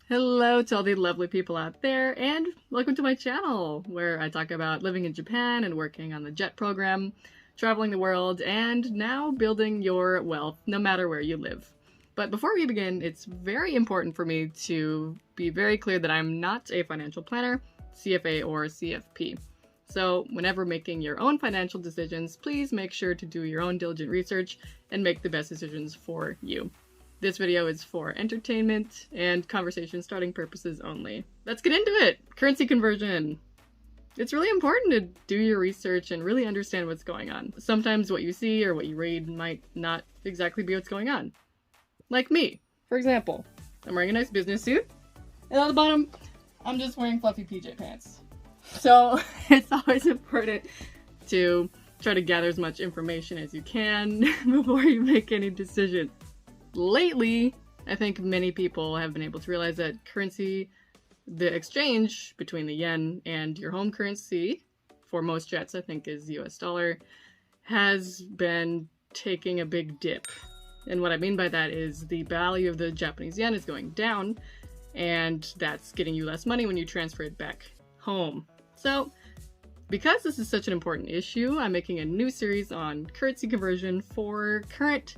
Hello to all the lovely people out there, and welcome to my channel, where I talk about living in Japan and working on the JET program, traveling the world, and now building your wealth no matter where you live. But before we begin, it's very important for me to be very clear that I'm not a financial planner, CFA, or CFP. So whenever making your own financial decisions, please make sure to do your own diligent research and make the best decisions for you. This video is for entertainment and conversation starting purposes only. Let's get into it! Currency conversion. It's really important to do your research and really understand what's going on. Sometimes what you see or what you read might not exactly be what's going on. Like me, for example. I'm wearing a nice business suit, and on the bottom, I'm just wearing fluffy PJ pants. So it's always important to try to gather as much information as you can before you make any decisions. Lately, I think many people have been able to realize that currency, the exchange between the yen and your home currency, for most jets I think is US dollar, has been taking a big dip. And what I mean by that is the value of the Japanese yen is going down, and that's getting you less money when you transfer it back home. So, because this is such an important issue, I'm making a new series on currency conversion for current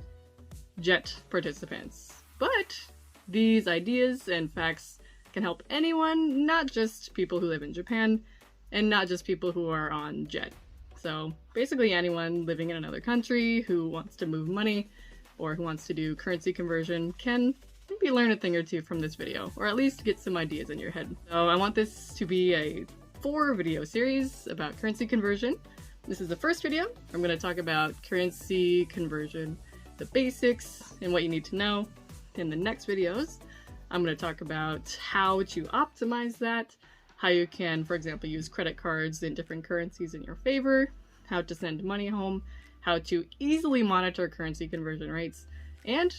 JET participants. But these ideas and facts can help anyone, not just people who live in Japan, and not just people who are on JET. So basically anyone living in another country who wants to move money or who wants to do currency conversion can maybe learn a thing or two from this video, or at least get some ideas in your head. So I want this to be a 4-video series about currency conversion. This is the first video. I'm going to talk about currency conversion, the basics, and what you need to know. In the next videos, I'm going to talk about how to optimize that, how you can, for example, use credit cards in different currencies in your favor, how to send money home, how to easily monitor currency conversion rates, and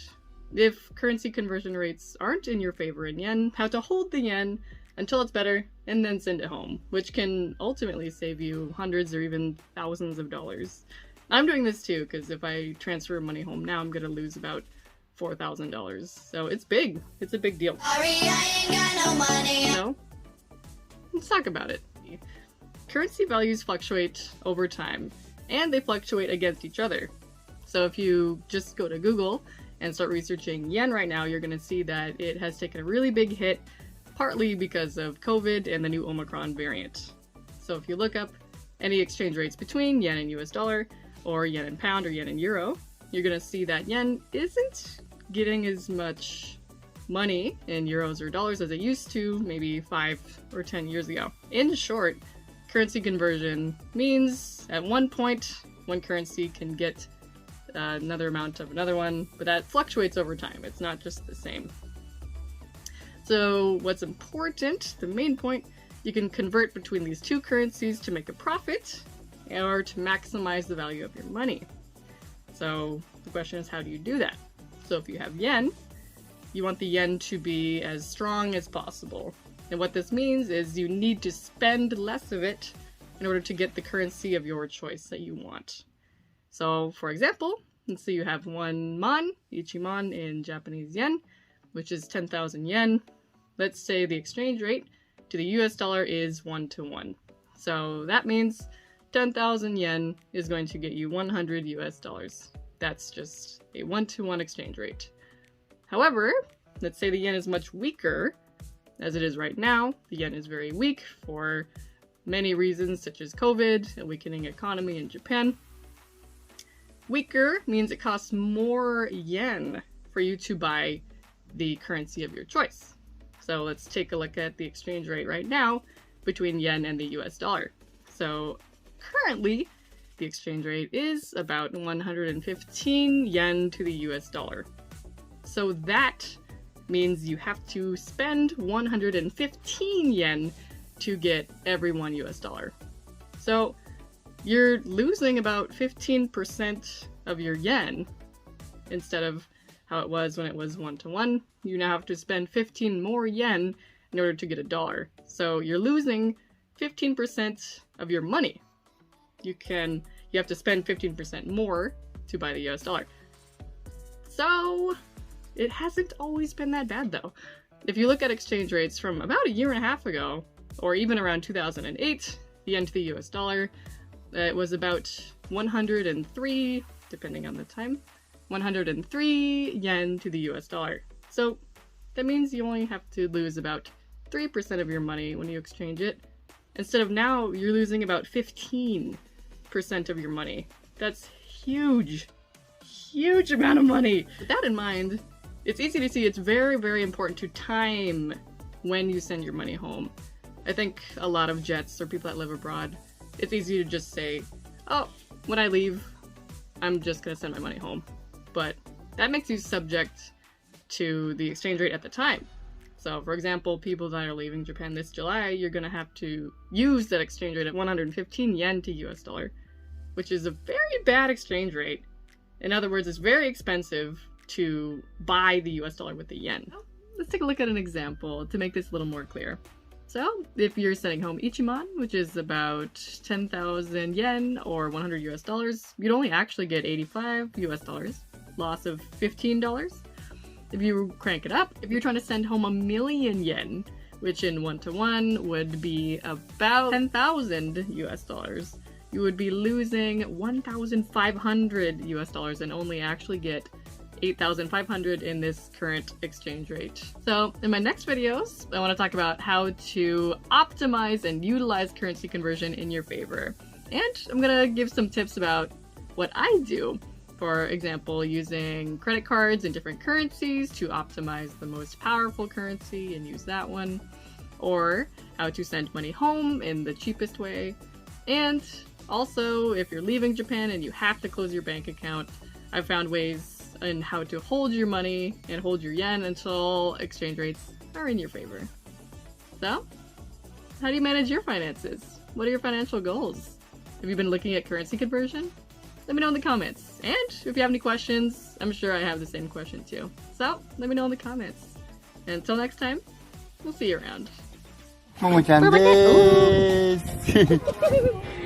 if currency conversion rates aren't in your favor in yen, how to hold the yen until it's better and then send it home, which can ultimately save you hundreds or even thousands of dollars. I'm doing this too, because if I transfer money home now, I'm gonna lose about $4,000. So it's big. It's a big deal. Sorry, I ain't got no money. So, let's talk about it. Currency values fluctuate over time, and they fluctuate against each other. So if you just go to Google and start researching yen right now, you're gonna see that it has taken a really big hit, partly because of COVID and the new Omicron variant. So if you look up any exchange rates between yen and US dollar, or yen and pound, or yen and euro, you're gonna see that yen isn't getting as much money in euros or dollars as it used to maybe 5 or 10 years ago. In short, currency conversion means at one point one currency can get another amount of another one, but that fluctuates over time. It's not just the same. So what's important, the main point, you can convert between these two currencies to make a profit, or to maximize the value of your money. So the question is, how do you do that? So if you have yen, you want the yen to be as strong as possible. And what this means is you need to spend less of it in order to get the currency of your choice that you want. So for example, let's say you have 1 mon, ichimon in Japanese yen, which is 10,000 yen. Let's say the exchange rate to the US dollar is 1-to-1. So that means 10,000 yen is going to get you 100 US dollars. That's just a 1-to-1 exchange rate. However, let's say the yen is much weaker, as it is right now. The yen is very weak for many reasons, such as COVID, a weakening economy in Japan. Weaker means it costs more yen for you to buy the currency of your choice. So let's take a look at the exchange rate right now between yen and the US dollar. So currently, the exchange rate is about 115 yen to the US dollar. So that means you have to spend 115 yen to get every 1 US dollar. So you're losing about 15% of your yen instead of how it was when it was 1-to-1. You now have to spend 15 more yen in order to get a dollar. So you're losing 15% of your money. You have to spend 15% more to buy the US dollar. So it hasn't always been that bad though. if you look at exchange rates from about a year and a half ago, or even around 2008, the yen to the US dollar, it was about 103, depending on the time, 103 yen to the US dollar. So that means you only have to lose about 3% of your money when you exchange it. Instead of now, you're losing about 15% of your money. That's huge. Huge amount of money. With that in mind, it's easy to see it's very, very important to time when you send your money home. I think a lot of Jets or people that live abroad, it's easy to just say, oh, when I leave, I'm just gonna send my money home. But that makes you subject to the exchange rate at the time. So for example, people that are leaving Japan this July, you're gonna have to use that exchange rate at 115 yen to US dollar, which is a very bad exchange rate. In other words, it's very expensive to buy the US dollar with the yen. Let's take a look at an example to make this a little more clear. So if you're sending home Ichiman, which is about 10,000 yen or 100 US dollars, you'd only actually get 85 US dollars, loss of $15. If you crank it up, if you're trying to send home 1,000,000 yen, which in 1-to-1 would be about 10,000 US dollars, you would be losing 1,500 US dollars and only actually get 8,500 in this current exchange rate. So in my next videos, I want to talk about how to optimize and utilize currency conversion in your favor. And I'm gonna give some tips about what I do. For example, using credit cards in different currencies to optimize the most powerful currency and use that one. Or how to send money home in the cheapest way. And also, if you're leaving Japan and you have to close your bank account, I've found ways in how to hold your money and hold your yen until exchange rates are in your favor. So, how do you manage your finances? What are your financial goals? Have you been looking at currency conversion? Let me know in the comments. And if you have any questions, I'm sure I have the same question too. So, let me know in the comments. And until next time, we'll see you around. ももちゃんでーす